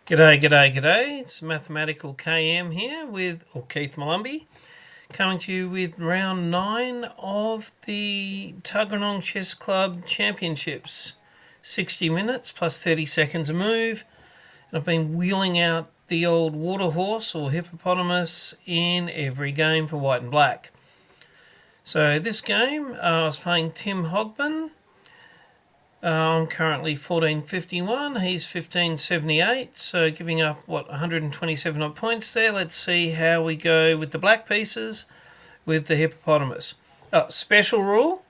G'day. It's Mathematical KM here or Keith Malumbi, coming to you with round 9 of the Tuggeranong Chess Club Championships. 60 minutes plus 30 seconds a move. And I've been wheeling out the old water horse or hippopotamus in every game for white and black. So this game, I was playing Tim Hogman. I'm currently 1451, he's 1578, so giving up, 127 odd points there. Let's see how we go with the black pieces with the hippopotamus. Special rule,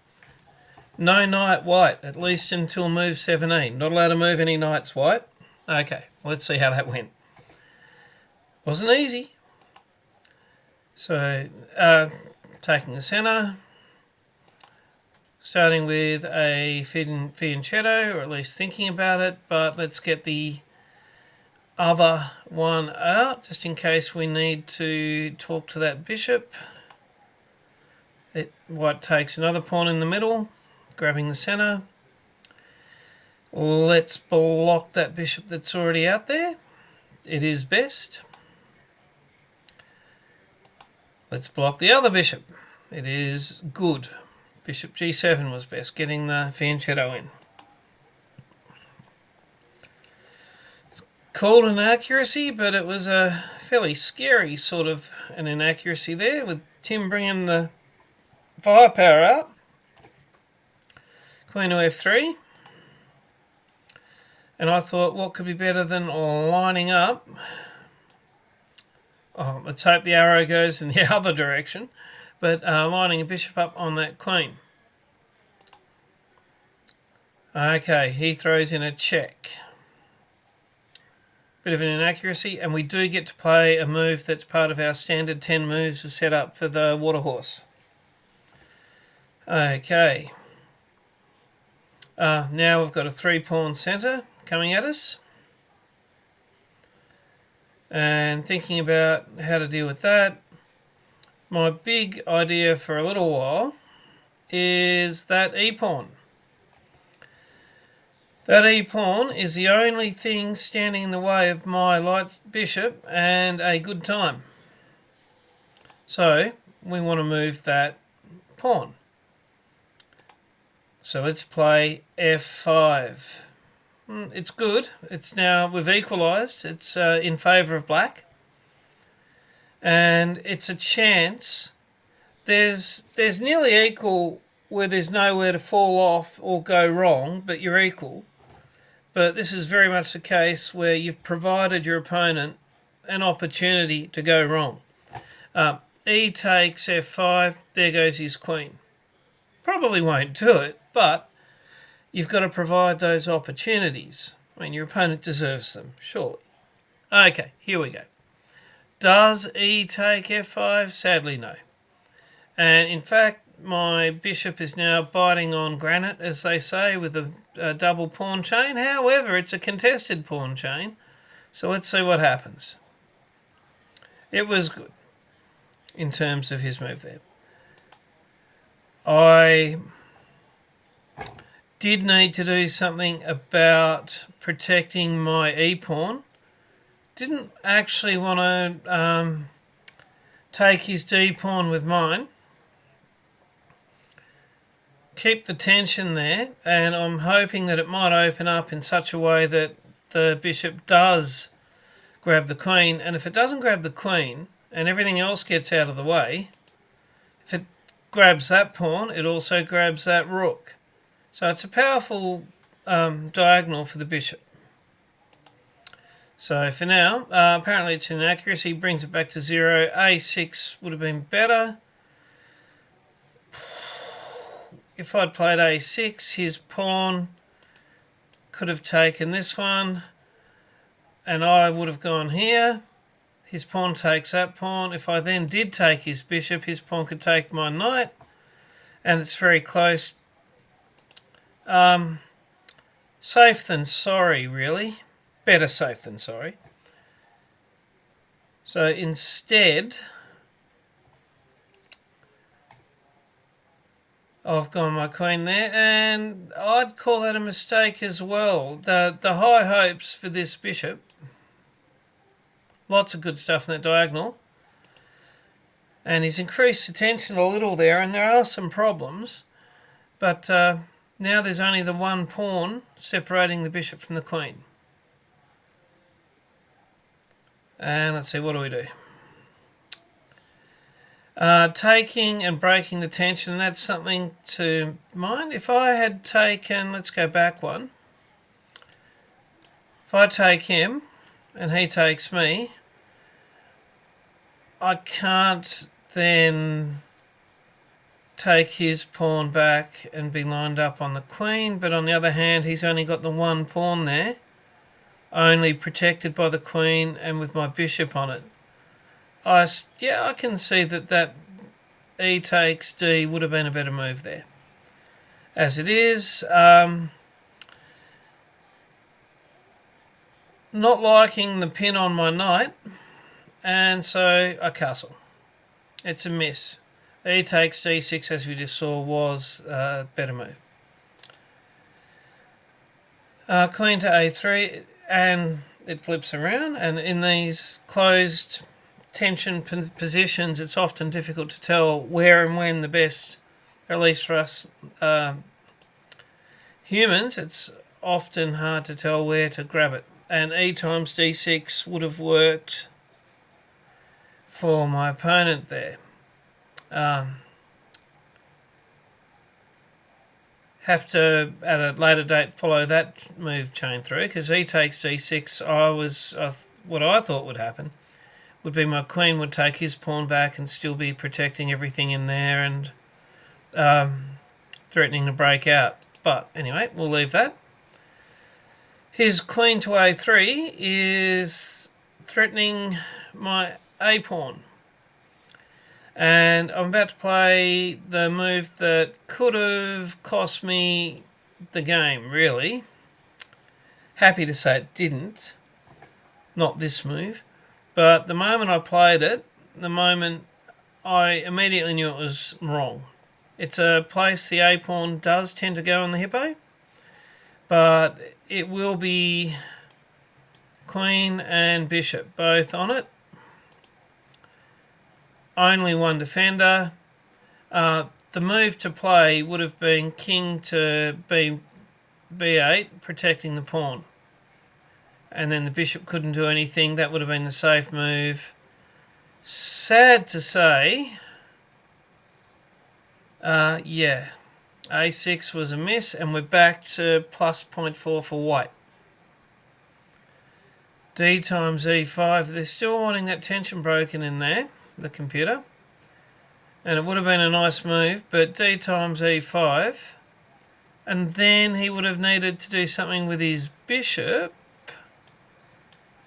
no knight white, at least until move 17. Not allowed to move any knights white. Okay, let's see how that went. Wasn't easy. So, taking the centre, starting with a fianchetto, or at least thinking about it, but let's get the other one out, just in case we need to talk to that bishop. White takes another pawn in the middle, grabbing the centre. Let's block that bishop that's already out there. It is best. Let's block the other bishop. It is good. Bishop g7 was best, getting the fianchetto in. It's called an accuracy, but it was a fairly scary sort of an inaccuracy there, with Tim bringing the firepower out. Queen to f3. And I thought, what could be better than lining up? Let's hope the arrow goes in the other direction. But lining a bishop up on that queen. Okay, he throws in a check. Bit of an inaccuracy, and we do get to play a move that's part of our standard 10 moves we've set up for the water horse. Okay. Now we've got a 3-pawn centre coming at us. And thinking about how to deal with that, my big idea for a little while is that e-pawn. That e-pawn is the only thing standing in the way of my light bishop and a good time. So we want to move that pawn. So let's play f5. It's good. It's now, we've equalised. It's in favour of black. And it's a chance. There's nearly equal where there's nowhere to fall off or go wrong, but you're equal. But this is very much the case where you've provided your opponent an opportunity to go wrong. E takes f5, there goes his queen. Probably won't do it, but you've got to provide those opportunities. I mean, your opponent deserves them, surely. Okay, here we go. Does E take f5? Sadly, no. And in fact, my bishop is now biting on granite, as they say, with a double pawn chain. However, it's a contested pawn chain. So let's see what happens. It was good in terms of his move there. I did need to do something about protecting my e-pawn. Didn't actually want to take his d-pawn with mine. Keep the tension there, and I'm hoping that it might open up in such a way that the bishop does grab the queen, and if it doesn't grab the queen and everything else gets out of the way, if it grabs that pawn, it also grabs that rook. So it's a powerful diagonal for the bishop. So for now, apparently it's an inaccuracy, brings it back to 0. a6 would have been better. If I'd played a6, his pawn could have taken this one, and I would have gone here. His pawn takes that pawn. If I then did take his bishop, his pawn could take my knight, and it's very close. Safe than sorry, really. Better safe than sorry. So instead, I've gone my queen there, and I'd call that a mistake as well. The high hopes for this bishop Lots of good stuff in that diagonal. And he's increased the tension a little there, and there are some problems. But now there's only the one pawn separating the bishop from the queen. And let's see, what do we do? Taking and breaking the tension, that's something to mind. If I had taken, let's go back one. If I take him and he takes me, I can't then take his pawn back and be lined up on the queen, but on the other hand, he's only got the one pawn there, only protected by the queen and with my bishop on it. I can see that E takes D would have been a better move there. As it is, not liking the pin on my knight, and so I castle. It's a miss. E takes D6, as we just saw, was a better move. Queen to A3, and it flips around, and in these closed tension positions, it's often difficult to tell where and when the best, or at least for us humans, it's often hard to tell where to grab it. And E times D6 would have worked for my opponent there. Have to, at a later date, follow that move chain through, because E takes D6, what I thought would happen would be my queen would take his pawn back and still be protecting everything in there and threatening to break out. But anyway, we'll leave that. His queen to A3 is threatening my A pawn. And I'm about to play the move that could have cost me the game, really. Happy to say it didn't. Not this move. But the moment I played it, the moment I immediately knew it was wrong. It's a place the A pawn does tend to go on the hippo, but it will be queen and bishop both on it. Only one defender. The move to play would have been king to B8, protecting the pawn. And then the bishop couldn't do anything. That would have been the safe move. Sad to say, A6 was a miss, and we're back to plus 0.4 for white. D times E5. They're still wanting that tension broken in there, the computer. And it would have been a nice move, but D times E5. And then he would have needed to do something with his bishop.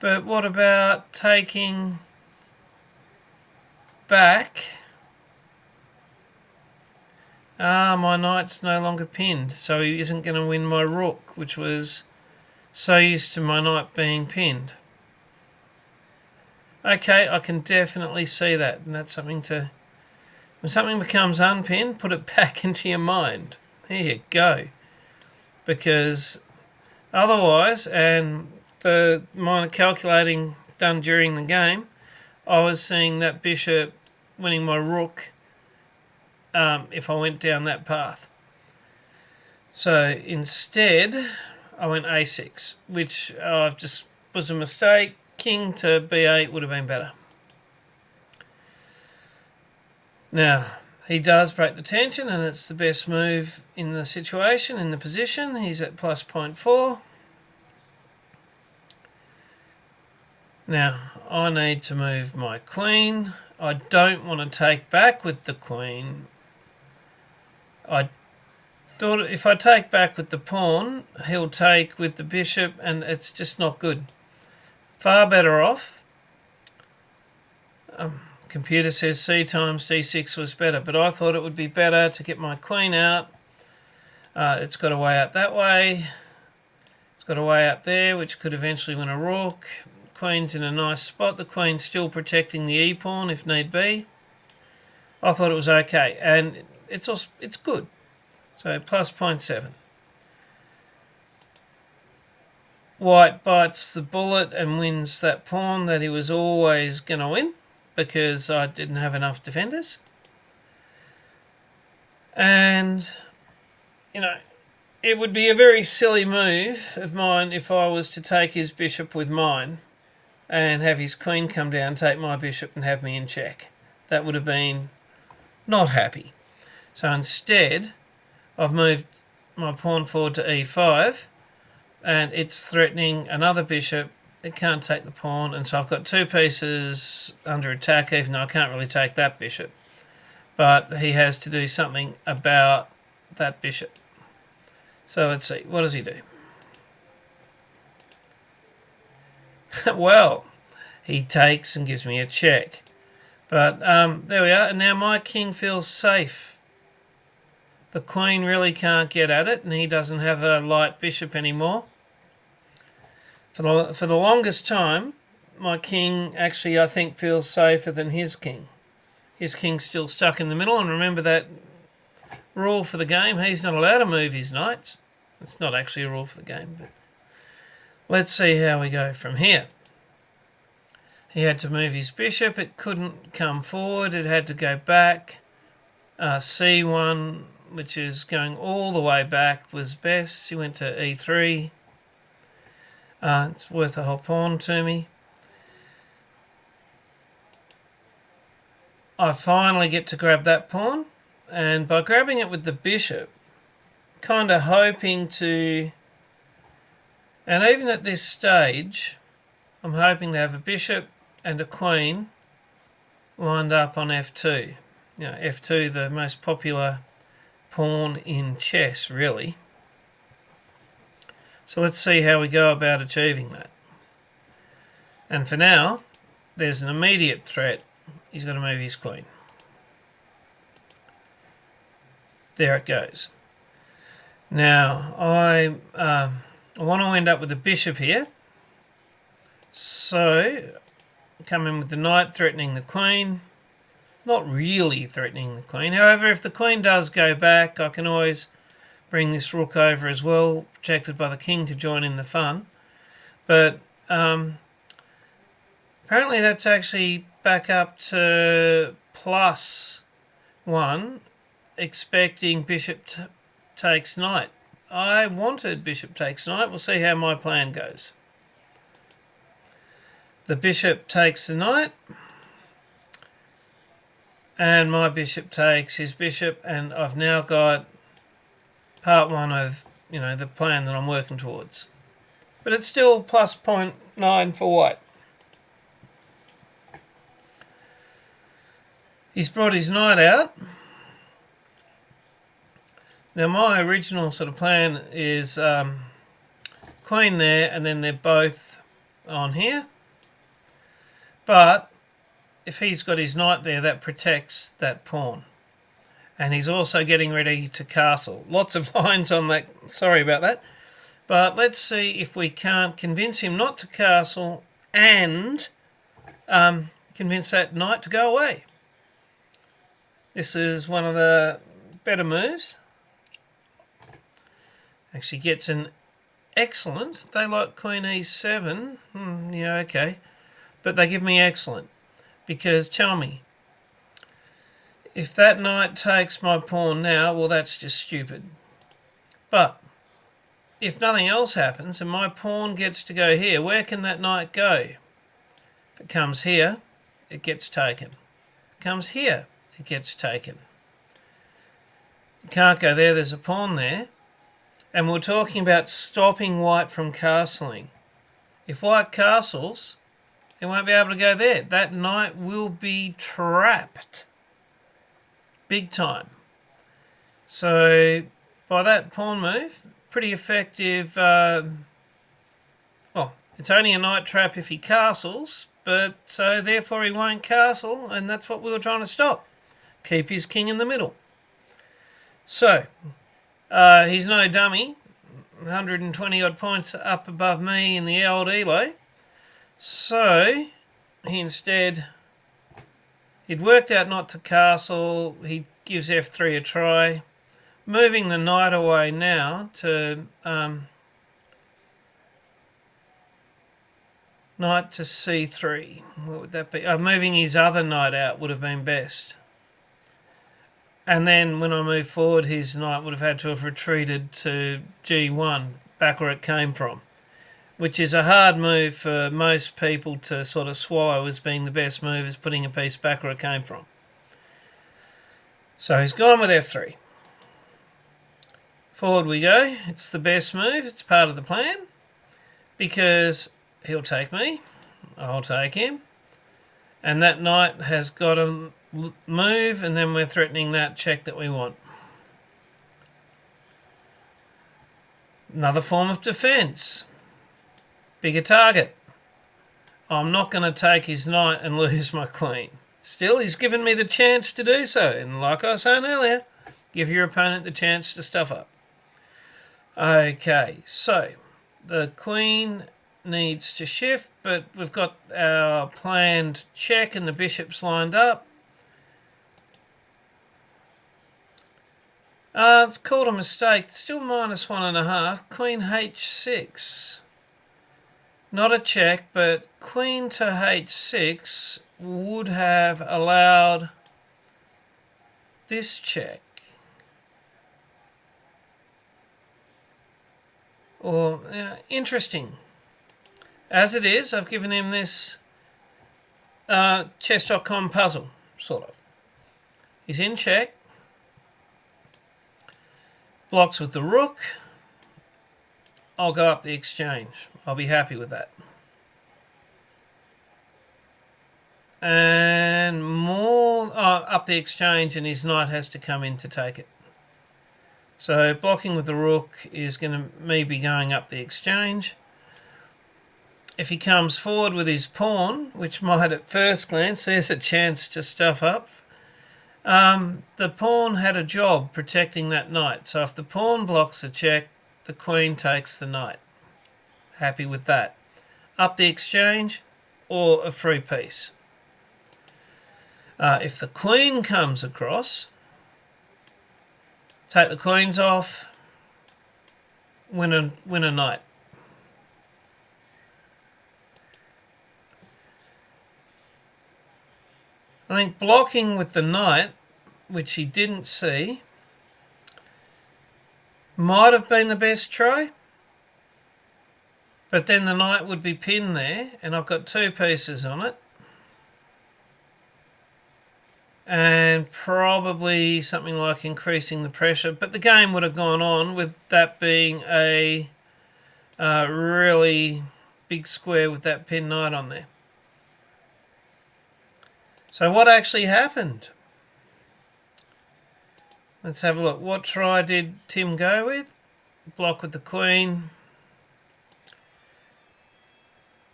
But what about taking back? My knight's no longer pinned, so he isn't going to win my rook, which was so used to my knight being pinned. Okay, I can definitely see that, and that's something to... When something becomes unpinned, put it back into your mind. There you go. Because otherwise, and the minor calculating done during the game, I was seeing that bishop winning my rook if I went down that path. So instead, I went A6, which just was a mistake. King to B8 would have been better. Now, he does break the tension, and it's the best move in the situation, in the position. He's at plus 0.4. Now, I need to move my queen. I don't want to take back with the queen. I thought if I take back with the pawn, he'll take with the bishop, and it's just not good. Far better off. Computer says C times D6 was better, but I thought it would be better to get my queen out. It's got a way out that way. It's got a way out there, which could eventually win a rook. Queen's in a nice spot. The queen's still protecting the E pawn if need be. I thought it was okay, and it's good. So plus 0.7. White bites the bullet and wins that pawn that he was always going to win because I didn't have enough defenders. And, you know, it would be a very silly move of mine if I was to take his bishop with mine and have his queen come down, take my bishop and have me in check. That would have been not happy. So instead, I've moved my pawn forward to e5 and it's threatening another bishop. It can't take the pawn, and so I've got two pieces under attack, even though I can't really take that bishop. But he has to do something about that bishop. So let's see, what does he do? Well, he takes and gives me a check. But there we are, and now my king feels safe. The queen really can't get at it, and he doesn't have a light bishop anymore. For the longest time, my king actually, I think, feels safer than his king. His king's still stuck in the middle, and remember that rule for the game, he's not allowed to move his knights. It's not actually a rule for the game, but let's see how we go from here. He had to move his bishop. It couldn't come forward. It had to go back. C1, which is going all the way back, was best. He went to e3. It's worth a whole pawn to me. I finally get to grab that pawn, and by grabbing it with the bishop, kind of hoping to, and even at this stage, I'm hoping to have a bishop and a queen lined up on f2. You know, f2, the most popular pawn in chess, really. So let's see how we go about achieving that. And for now, there's an immediate threat. He's got to move his queen. There it goes. Now, I want to end up with a bishop here. So, come in with the knight threatening the queen. Not really threatening the queen. However, if the queen does go back, I can always bring this rook over as well, protected by the king to join in the fun. But apparently that's actually back up to +1, expecting bishop takes knight. I wanted bishop takes knight. We'll see how my plan goes. The bishop takes the knight, and my bishop takes his bishop, and I've now got part one of, you know, the plan that I'm working towards. But it's still plus 0.9 for white. He's brought his knight out. Now my original sort of plan is queen there, and then they're both on here. But if he's got his knight there, that protects that pawn. And he's also getting ready to castle. Lots of lines on that, sorry about that. But let's see if we can't convince him not to castle and convince that knight to go away. This is one of the better moves. Actually gets an excellent. They like queen e7. Yeah, okay. But they give me excellent. Because, tell me, if that knight takes my pawn now, well, that's just stupid. But if nothing else happens and my pawn gets to go here, where can that knight go? If it comes here, it gets taken. If it comes here, it gets taken. It can't go there, there's a pawn there. And we're talking about stopping white from castling. If white castles, it won't be able to go there. That knight will be trapped. Big time. So, by that pawn move, pretty effective. Well, it's only a knight trap if he castles, but so therefore he won't castle, and that's what we were trying to stop. Keep his king in the middle. So, he's no dummy. 120 odd points up above me in the old Elo. So, he instead, he'd worked out not to castle. He gives f3 a try. Moving the knight away now to Knight to c3. What would that be? Moving his other knight out would have been best. And then when I move forward, his knight would have had to have retreated to g1, back where it came from, which is a hard move for most people to sort of swallow as being the best move, is putting a piece back where it came from. So he's gone with f3. Forward we go. It's the best move. It's part of the plan because he'll take me, I'll take him, and that knight has got to move, and then we're threatening that check that we want. Another form of defence. Bigger target. I'm not going to take his knight and lose my queen. Still, he's given me the chance to do so, and like I was saying earlier, give your opponent the chance to stuff up. Okay, so the queen needs to shift, but we've got our planned check and the bishops lined up. It's called a mistake. Still -1.5. Queen h6. Not a check, but queen to h6 would have allowed this check. Or, interesting. As it is, I've given him this chess.com puzzle, sort of. He's in check. Blocks with the rook. I'll go up the exchange. I'll be happy with that. And more up the exchange, and his knight has to come in to take it. So blocking with the rook is going to be going up the exchange. If he comes forward with his pawn, which might at first glance, there's a chance to stuff up. The pawn had a job protecting that knight. So if the pawn blocks a check, the queen takes the knight. Happy with that. Up the exchange or a free piece. If the queen comes across, take the queens off, win a knight. I think blocking with the knight, which he didn't see, might have been the best try. But then the knight would be pinned there, and I've got two pieces on it. And probably something like increasing the pressure. But the game would have gone on with that being a really big square with that pinned knight on there. So what actually happened? Let's have a look. What try did Tim go with? Block with the queen.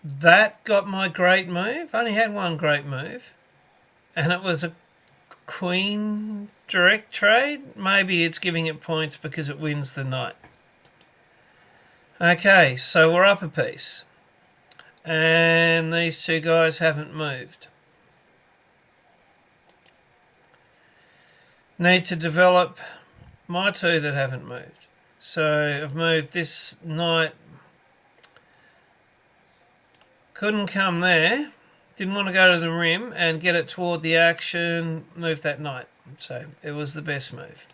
That got my great move. I only had one great move. And it was a queen direct trade. Maybe it's giving it points because it wins the knight. Okay, so we're up a piece. And these two guys haven't moved. Need to develop my two that haven't moved. So I've moved this knight. Couldn't come there. Didn't want to go to the rim and get it toward the action. Move that knight. So it was the best move.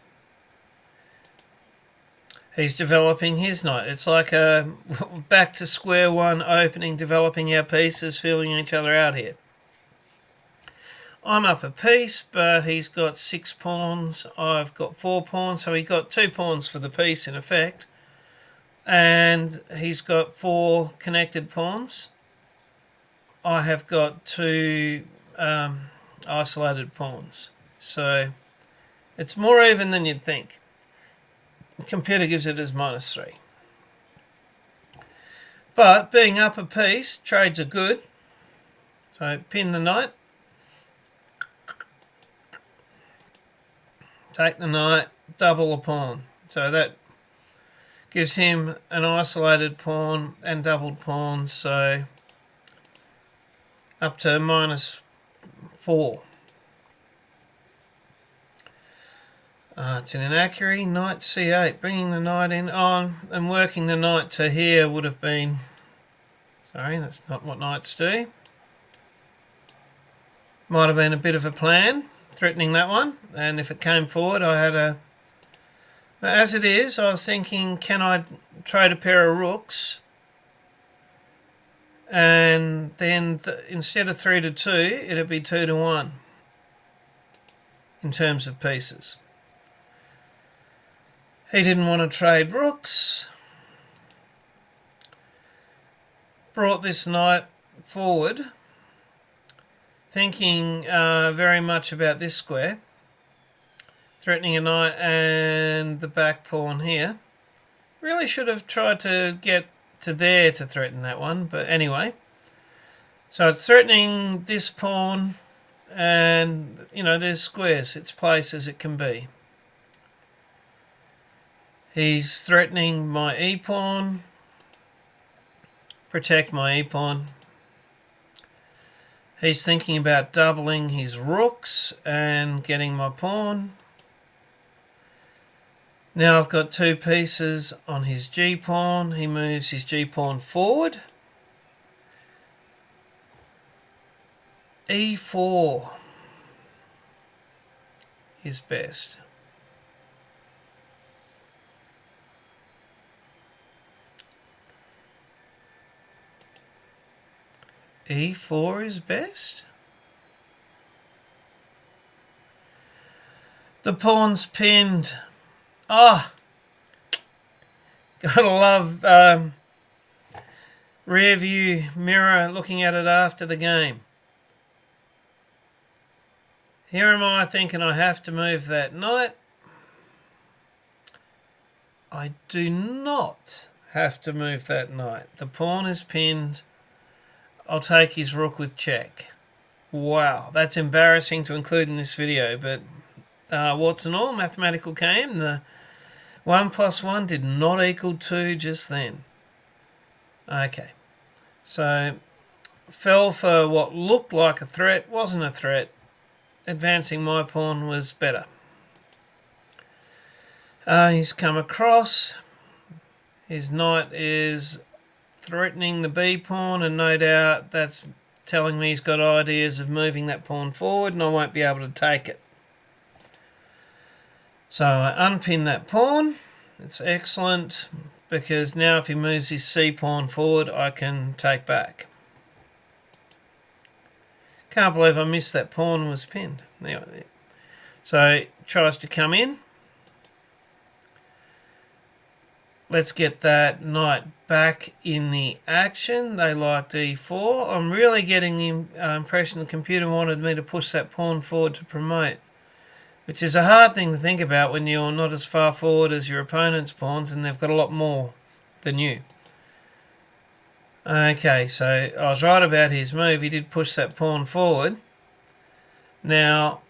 He's developing his knight. It's like a back to square one opening, developing our pieces, feeling each other out here. I'm up a piece, but he's got 6 pawns. I've got 4 pawns, so he got 2 pawns for the piece in effect. And he's got 4 connected pawns. I have got 2 isolated pawns. So it's more even than you'd think. The computer gives it as -3. But being up a piece, trades are good. So pin the knight. Take the knight, double a pawn. So that gives him an isolated pawn and doubled pawns, so up to -4. It's an inaccuracy. Knight c8, bringing the knight in on and working the knight to here would have been... Sorry, that's not what knights do. Might have been a bit of a plan, threatening that one, and if it came forward I had a... As it is, I was thinking, can I trade a pair of rooks, and then instead of 3 to 2, it'd be 2 to 1 in terms of pieces. He didn't want to trade rooks. Brought this knight forward, thinking very much about this square, threatening a knight and the back pawn here. Really should have tried to get to there to threaten that one, but anyway. So it's threatening this pawn, and you know, there's squares, it's placed as it can be. He's threatening my e-pawn, protect my e-pawn. He's thinking about doubling his rooks and getting my pawn. Now I've got 2 pieces on his g-pawn. He moves his g-pawn forward. e4 is best. e4 is best. The pawn's pinned. Ah, gotta love rear view mirror looking at it after the game. Here am I thinking I have to move that knight. I do not have to move that knight. The pawn is pinned. I'll take his rook with check. Wow, that's embarrassing to include in this video, but warts and all, mathematical came. The 1 + 1 did not equal 2 just then. Okay, so fell for what looked like a threat, wasn't a threat. Advancing my pawn was better. He's come across. His knight is threatening the b pawn, and no doubt that's telling me he's got ideas of moving that pawn forward, and I won't be able to take it. So I unpin that pawn. It's excellent, because now if he moves his c pawn forward, I can take back. Can't believe I missed that pawn was pinned. Anyway, so tries to come in. Let's get that knight back in the action. They liked e4. I'm really getting the impression the computer wanted me to push that pawn forward to promote, which is a hard thing to think about when you're not as far forward as your opponent's pawns and they've got a lot more than you. Okay, so I was right about his move. He did push that pawn forward. Now,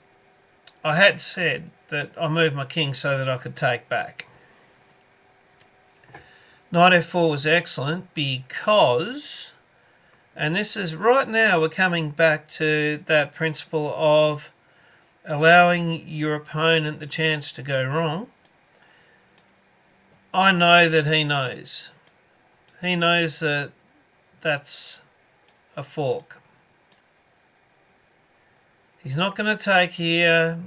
I had said that I moved my king so that I could take back. Knight f4 was excellent because, and this is right now, we're coming back to that principle of allowing your opponent the chance to go wrong. I know that he knows. He knows that that's a fork. He's not going to take here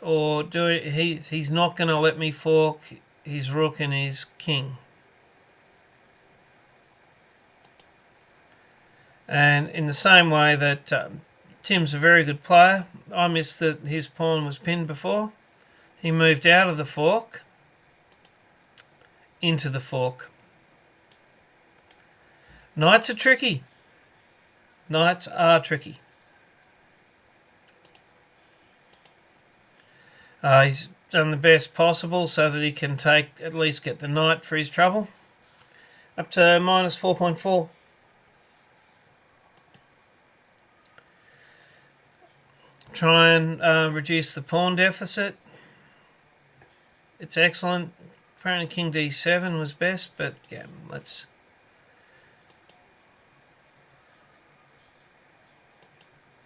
or do it. He's not going to let me fork his rook and his king. And in the same way that Tim's a very good player, I missed that his pawn was pinned before. He moved out of the fork into the fork. Knights are tricky. Knights are tricky. He's done the best possible so that he can at least get the knight for his trouble. Up to minus 4.4. Try and reduce the pawn deficit. It's excellent. Apparently king d7 was best, but yeah, let's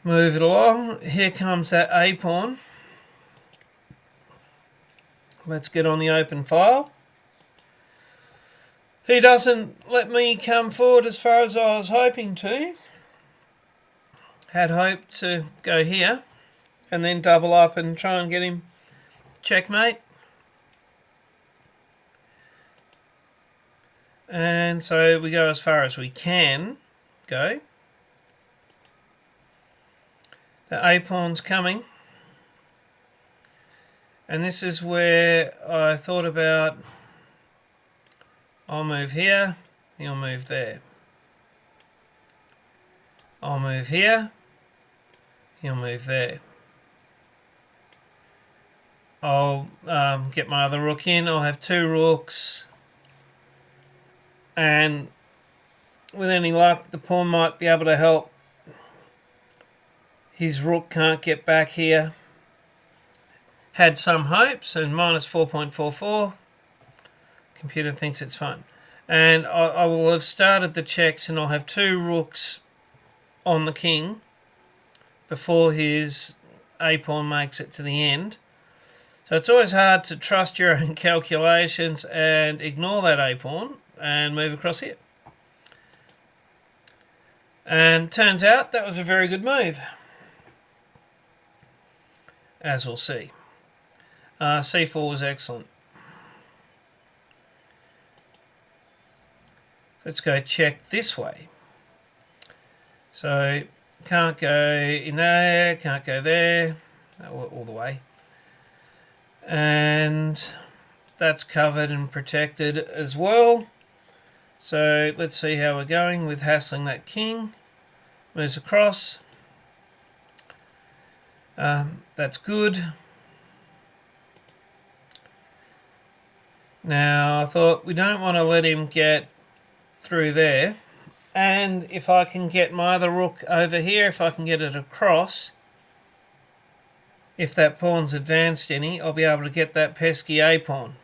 move it along. Here comes that a pawn. Let's get on the open file. He doesn't let me come forward as far as I was hoping to. Had hoped to go here and then double up and try and get him checkmate. And so we go as far as we can go. The A-pawn's coming. And this is where I thought about, I'll move here, he'll move there. I'll move here, he'll move there. I'll get my other rook in. I'll have two rooks. And with any luck, the pawn might be able to help. His rook can't get back here. Had some hopes, and minus 4.44. Computer thinks it's fine. And I will have started the checks, and I'll have two rooks on the king before his A-pawn makes it to the end. So it's always hard to trust your own calculations and ignore that A-pawn and move across here. And turns out that was a very good move, as we'll see. C4 was excellent. Let's go check this way. So can't go in there, can't go there, all the way. And that's covered and protected as well. So let's see how we're going with hassling that king. Moves across. That's good. Now I thought we don't want to let him get through there. And if I can get my other rook over here, if I can get it across, if that pawn's advanced any, I'll be able to get that pesky A-pawn.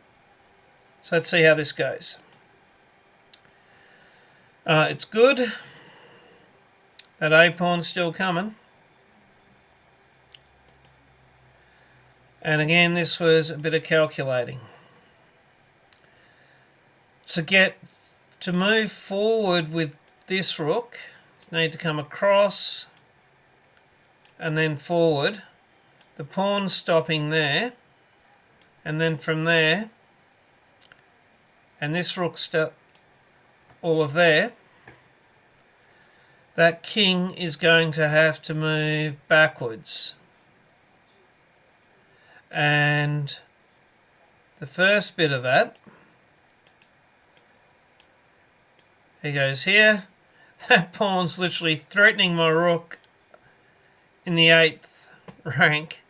So let's see how this goes. It's good. That A-pawn's still coming. And again, this was a bit of calculating. To move forward with this rook, you need to come across and then forward. The pawn's stopping there, and then from there, and this rook's all of there. That king is going to have to move backwards. And the first bit of that, he goes here. That pawn's literally threatening my rook in the 8th rank,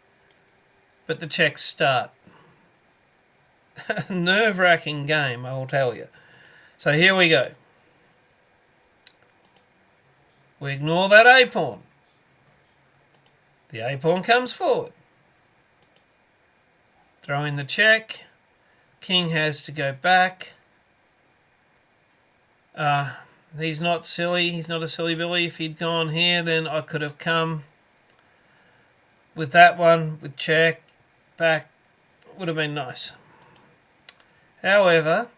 but the checks start. Nerve-wracking game, I will tell you. So here we go. We ignore that A-pawn. The A-pawn comes forward. Throw in the check. King has to go back. He's not silly. He's not a silly Billy. If he'd gone here, then I could have come with that one, with check, back. Would have been nice. However,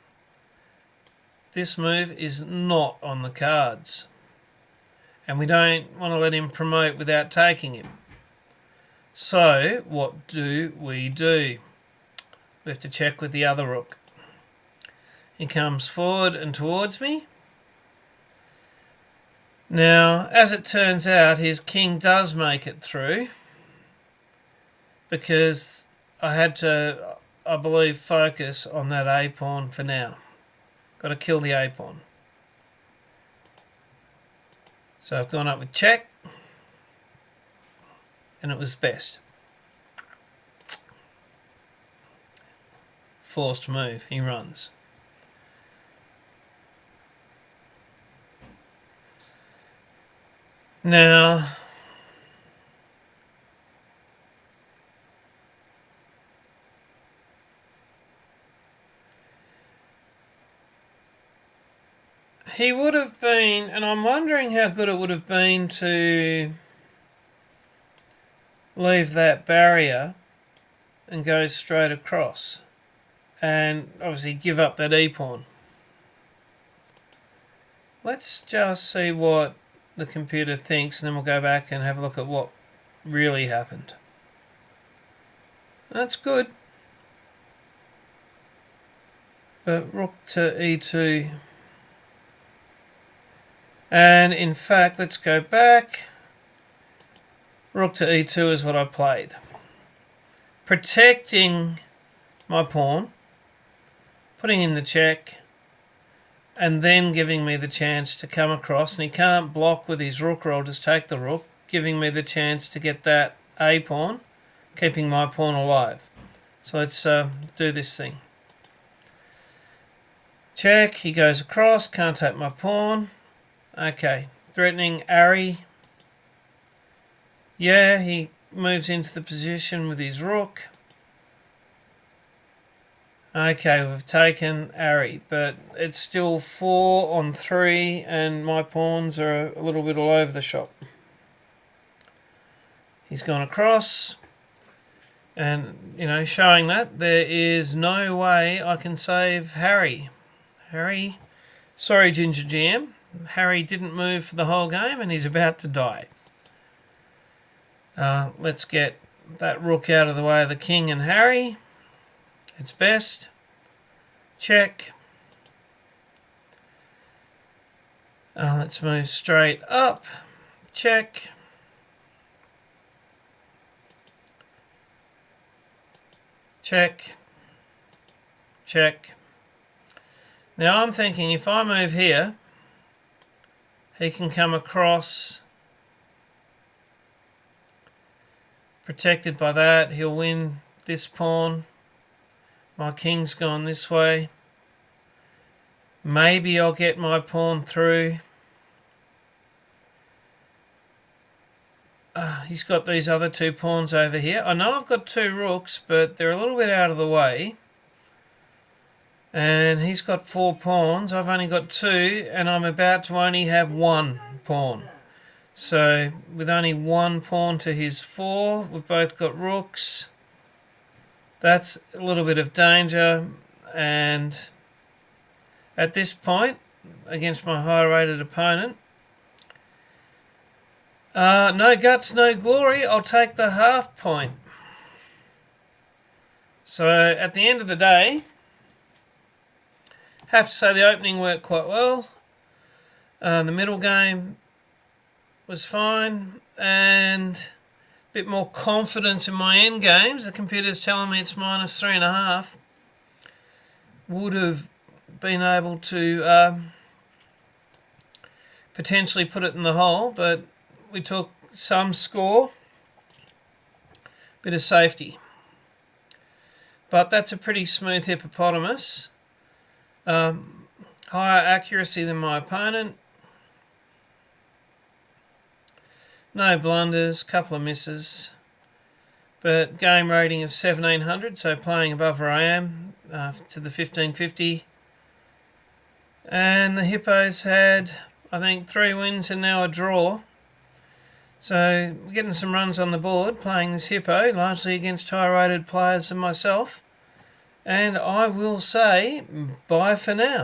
this move is not on the cards. And we don't want to let him promote without taking him. So, what do? We have to check with the other rook. He comes forward and towards me. Now, as it turns out, his king does make it through, because I had to, I believe, focus on that A-pawn for now. Got to kill the A-pawn. So I've gone up with check, and it was best. Forced move, he runs. Now, he would have been, and I'm wondering how good it would have been to leave that barrier and go straight across, and obviously give up that E-pawn. Let's just see what the computer thinks, and then we'll go back and have a look at what really happened. That's good. But rook to e2. And in fact, let's go back. Rook to e2 is what I played. Protecting my pawn, putting in the check, and then giving me the chance to come across. And he can't block with his rook, or I'll just take the rook, giving me the chance to get that a pawn, keeping my pawn alive. So let's do this thing. Check, he goes across, can't take my pawn. Okay, threatening Ari. Yeah, he moves into the position with his rook. Okay, we've taken Ari, but it's still 4 on 3 and my pawns are a little bit all over the shop. He's gone across and, showing that there is no way I can save Harry. Sorry, Ginger Jam. Harry didn't move for the whole game and he's about to die. Let's get that rook out of the way of the king and Harry. It's best. Check. Let's move straight up. Check. Check. Check. Now I'm thinking if I move here, he can come across. Protected by that, he'll win this pawn. My king's gone this way. Maybe I'll get my pawn through. He's got these other 2 pawns over here. I know I've got 2 rooks, but they're a little bit out of the way. And he's got 4 pawns. I've only got 2, and I'm about to only have 1 pawn. So with only 1 pawn to his 4, we've both got rooks. That's a little bit of danger, and at this point, against my higher rated opponent, no guts, no glory, I'll take the half point. So at the end of the day, have to say the opening worked quite well. The middle game was fine, and a bit more confidence in my end games. The computer's telling me it's -3.5. Would have been able to potentially put it in the hole, but we took some score, bit of safety. But that's a pretty smooth hippopotamus. Higher accuracy than my opponent. No blunders, couple of misses. But game rating of 1700, so playing above where I am to the 1550. And the Hippos had, I think, 3 wins and now a draw. So we're getting some runs on the board playing this Hippo, largely against higher rated players than myself. And I will say bye for now.